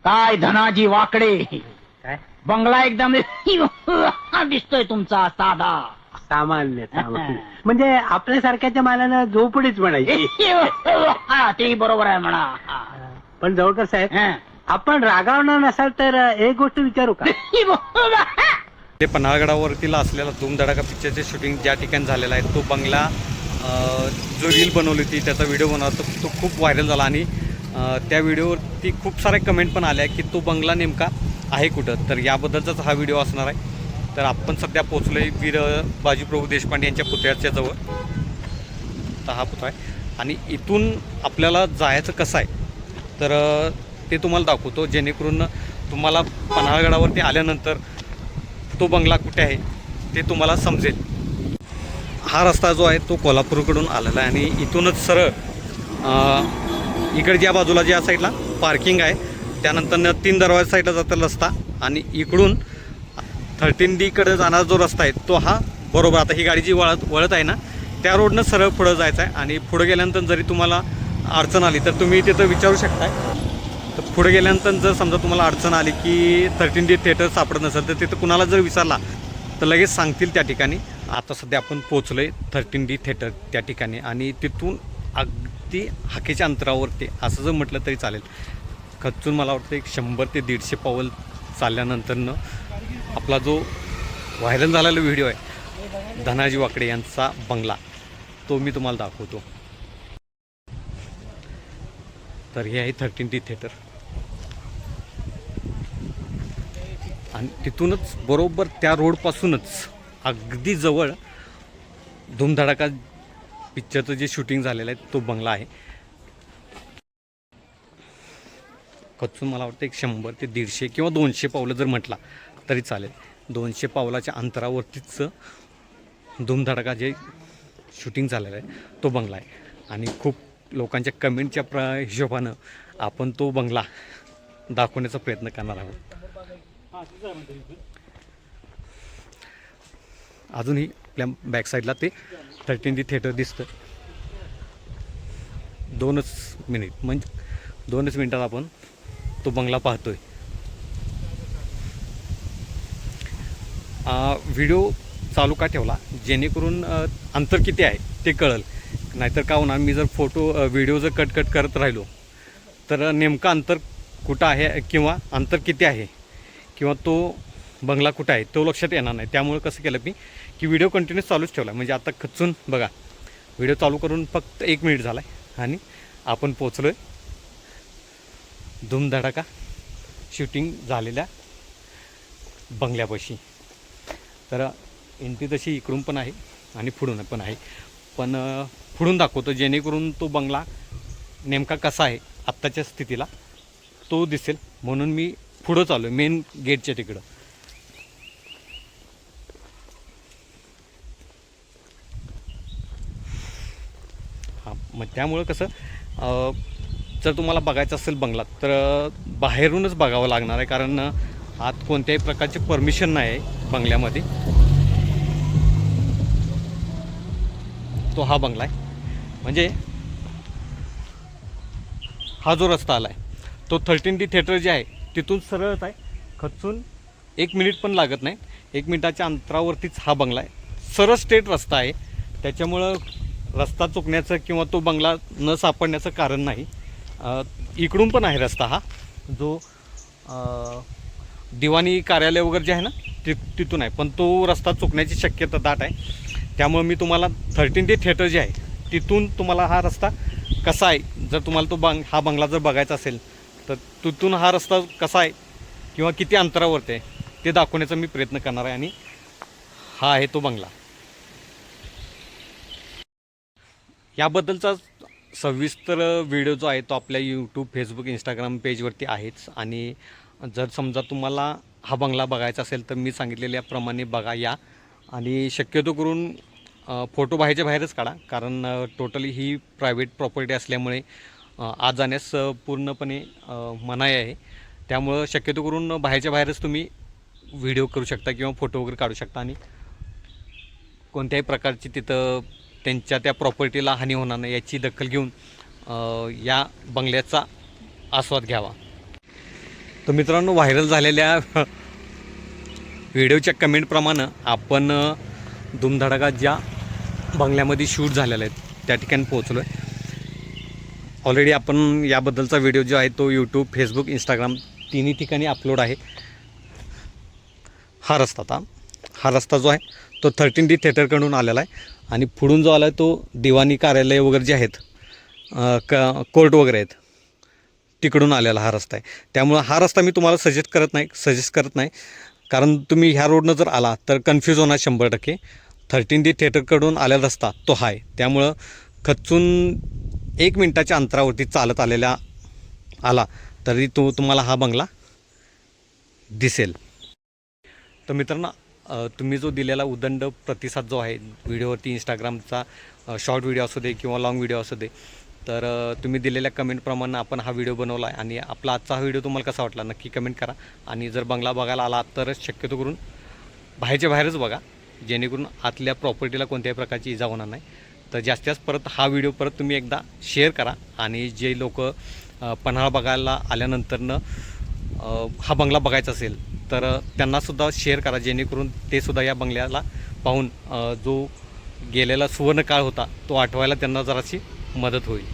काय धनाजी वाकडे, काय बंगला एकदम दिसतोय तुमचा साधा. सामान्य सामान्य म्हणजे आपल्यासारख्याच्या मानानं झोपडीच म्हणायची. हा ते बरोबर आहे म्हणा. पण जवळकर साहेब, हं. आपण रागावणार नसाल तर एक गोष्ट विचारू का? ते पन्हाळगडावरतीला असलेला धूमधडाका पिक्चरचे शूटिंग ज्या ठिकाणी झालेला आहे तो बंगला जो रील बनवली होती त्याचा व्हिडिओ बनवला तो खूप व्हायरल झाला आणि त्या व्हिडिओवरती खूप सारे कमेंट पण आल्या की तो बंगला नेमका आहे कुठं. तर याबद्दलचाच हा व्हिडिओ असणार आहे. तर आपण सध्या पोचलो आहे वीर बाजीप्रभू देशपांडे यांच्या पुतळ्याच्या जवळ. तर हा पुतळा आहे आणि इथून आपल्याला जायचं कसं आहे तर ते तुम्हाला दाखवतो, जेणेकरून तुम्हाला पन्हाळगडावरती आल्यानंतर तो बंगला कुठे आहे ते तुम्हाला समजेल. हा रस्ता जो आहे तो कोल्हापूरकडून आलेला आहे आणि इथूनच सरळ इकडच्या बाजूला ज्या साईडला पार्किंग आहे त्यानंतर 3 दरवाजा साईडला जाता रस्ता आणि इकडून 13D जाणारा जो रस्ता आहे तो हा बरोबर. आता ही गाडी जी वळत आहे ना त्या रोडनं सरळ पुढं जायचं आहे आणि पुढं गेल्यानंतर जरी तुम्हाला अडचण आली तर तुम्ही तिथं विचारू शकताय. तर पुढे गेल्यानंतर जर समजा तुम्हाला अडचण आली की 13D थिएटर सापडत नसेल तर तिथं कुणाला जर विचारला तर लगेच सांगतील त्या ठिकाणी. आता सध्या आपण पोचलो आहे 13D थिएटर त्या ठिकाणी आणि तिथून अगदी हाकेच्या अंतरावरती असं जर म्हटलं तरी चालेल. खचून मला वाटतं 100 ते 150 पाऊल चालल्यानंतरनं आपला जो व्हायरल झालेला व्हिडिओ आहे धनाजी वाकडे यांचा बंगला तो मी तुम्हाला दाखवतो. तर हे आहे 13D थिएटर आणि तिथूनच बरोबर त्या रोडपासूनच अगदी जवळ धूमधडाका पिक्चरचं जे शूटिंग झालेलं आहे तो बंगला आहे. कच्चून मला वाटतं 100 ते 150 किंवा 200 पावलं जर म्हटला तरी चालेल. 200 पावलाच्या अंतरावरतीच धूमधडाका जे शूटिंग झालेलं आहे तो बंगला आहे आणि खूप लोकांच्या कमेंटच्या हिशोबानं आपण तो बंगला दाखवण्याचा प्रयत्न करणार आहोत. अजूनही आपल्या बॅक साईडला ते 13D थिएटर दिसतं. 2 मिनिटात आपण तो बंगला पाहतोय. व्हिडिओ चालू का ठेवला जेणेकरून अंतर किती आहे ते कळेल. नाहीतर का होणार मी जर व्हिडिओ जर कट करत राहिलो तर नेमकं अंतर कुठं आहे किंवा अंतर किती आहे किंवा तो बंगला कुठं आहे तो लक्षात येणार नाही. त्यामुळे कसं केलं मी की व्हिडिओ कंटिन्यूस चालूच ठेवला. म्हणजे आता खचून बघा व्हिडिओ चालू करून फक्त 1 मिनिट झाला आहे आणि आपण पोचलो आहे धूमधडाका शूटिंग झालेल्या बंगल्यापाशी. तर एंट्री तशी इकडून पण आहे आणि पुढून पण आहे, पण पुढून दाखवतो जेणेकरून तो बंगला नेमका कसा आहे आत्ताच्या स्थितीला तो दिसेल. म्हणून मी पुढं चालू आहे मेन गेटच्या तिकडं. हां, मग त्यामुळं कसं जर तुम्हाला बघायचं असेल बंगला तर बाहेरूनच बघावं लागणार आहे, कारण आत कोणत्याही प्रकारची परमिशन नाही आहे बंगल्यामध्ये. तो हा बंगला आहे. म्हणजे हा जो रस्ता आला आहे तो 13D थिएटर जे आहे तिथून सरळच आहे. खचून 1 मिनिट पण लागत नाही. 1 मिनिटाच्या अंतरावरतीच हा बंगला आहे. सरळ स्ट्रेट रस्ता आहे. त्याच्यामुळं रस्ता चुकण्याचं किंवा तो बंगला न सापडण्याचं कारण नाही. इकडून पण आहे रस्ता हा जो दिवाणी कार्यालय वगैरे जे आहे ना तिथून आहे, पण तो रस्ता चुकण्याची शक्यता दाट आहे. त्यामुळे मी तुम्हाला 13D थिएटर जे आहे तिथून तुम्हाला हा रस्ता कसा आहे, जर तुम्हाला तो हा बंगला जर बघायचा असेल तर तिथून हा रस्ता कसा आहे किंवा किती अंतरावरती आहे ते दाखवण्याचा मी प्रयत्न करणार आहे. आणि हा आहे तो बंगला. याबद्दलचा सविस्तर व्हिडिओ जो आहे तो आपल्या यूट्यूब, फेसबुक, इंस्टाग्राम पेजवरती आहेच. आणि जर समजा तुम्हाला हा बंगला बघायचा असेल तर मी सांगितलेल्याप्रमाणे बघा या. आणि शक्यतो करून फोटो बाहेरच्या बाहेरच काढा, कारण टोटली ही प्रायव्हेट प्रॉपर्टी असल्यामुळे आत जाण्यास पूर्णपणे मनाई आहे. त्यामुळं शक्यतो करून बाहेरच्या बाहेरच तुम्ही व्हिडिओ करू शकता किंवा फोटो वगैरे काढू शकता आणि कोणत्याही प्रकारची तिथं त्यांच्या त्या प्रॉपर्टीला हानी होणार नाही याची दखल घेऊन या बंगल्याचा आस्वाद घ्यावा. तर मित्रांनो, व्हायरल झालेल्या व्हिडिओच्या कमेंटप्रमाणे आपण धूमधडाका ज्या बंगल्यामध्ये शूट झालेला आहे त्या ठिकाणी पोहोचलो आहे. ऑलरेडी आपण याबद्दलचा व्हिडिओ जो आहे तो यूट्यूब, फेसबुक, इंस्टाग्राम तिन्ही ठिकाणी अपलोड आहे. हा रस्ता जो आहे तो 13D थिएटरकडून आलेला आहे आणि पुढून जो आला आहे तो दिवाणी कार्यालय वगैरे जे आहेत, कोर्ट वगैरे आहेत, तिकडून आलेला हा रस्ता आहे. त्यामुळं हा रस्ता मी तुम्हाला सजेस्ट करत नाही कारण तुम्ही ह्या रोडनं जर आला तर कन्फ्यूज होणार 100%. 13D थिएटरकडून आलेला रस्ता तो हा आहे. त्यामुळं खचून 1 मिनिटाच्या अंतरावरती चालत आला तरी तुम्हाला हा बंगला दिसेल. तर मित्रांनो, तुम्ही जो दिलेला उदंड प्रतिसाद जो आहे व्हिडिओवरती, इंस्टाग्रामचा शॉर्ट व्हिडिओ असू दे किंवा लाँग व्हिडिओ असू दे, तर तुम्ही दिलेल्या कमेंटप्रमाणे आपण हा व्हिडिओ बनवला आहे. आणि आपला आजचा हा व्हिडिओ तुम्हाला कसा वाटला नक्की कमेंट करा. आणि जर बंगला बघायला आला तरच शक्यतो करून बाहेरच्या बाहेरच बघा, जेणेकरून आतल्या प्रॉपर्टीला कोणत्याही प्रकारची इजा होणार नाही. तर जास्तीत जास्त परत हा व्हिडिओ तुम्ही एकदा शेअर करा. आणि जे लोक पन्हाळा बघायला आल्यानंतरनं हा बंगला बघायचा असेल तर त्यांनासुद्धा शेअर करा, जेणेकरून ते सुद्धा या बंगल्याला पाहून जो गेलेला सुवर्णकाळ होता तो आठवायला त्यांना जराशी मदत होईल.